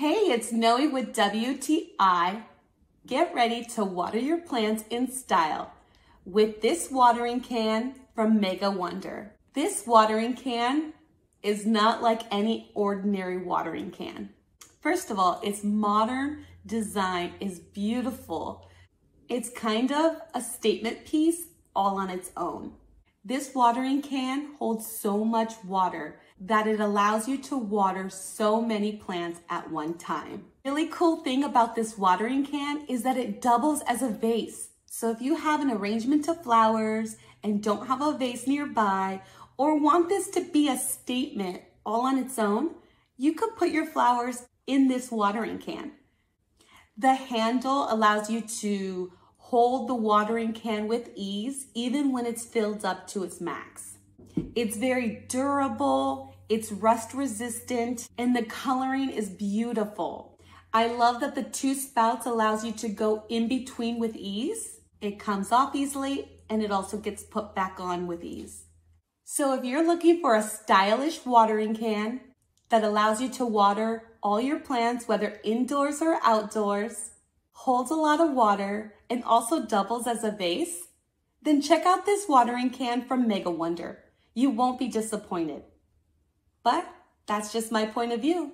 Hey, it's Noe with WTI. Get ready to water your plants in style with this watering can from Megawodar. This watering can is not like any ordinary watering can. First of all, its modern design is beautiful. It's kind of a statement piece all on its own. This watering can holds so much water that it allows you to water so many plants at one time. Really cool thing about this watering can is that it doubles as a vase. So if you have an arrangement of flowers and don't have a vase nearby, or want this to be a statement all on its own, you could put your flowers in this watering can. The handle allows you to hold the watering can with ease, even when it's filled up to its max. It's very durable, it's rust resistant, and the coloring is beautiful. I love that the two spouts allows you to go in between with ease. It comes off easily, and it also gets put back on with ease. So if you're looking for a stylish watering can that allows you to water all your plants, whether indoors or outdoors, holds a lot of water, and also doubles as a vase, then check out this watering can from Megawodar. You won't be disappointed. But that's just my point of view.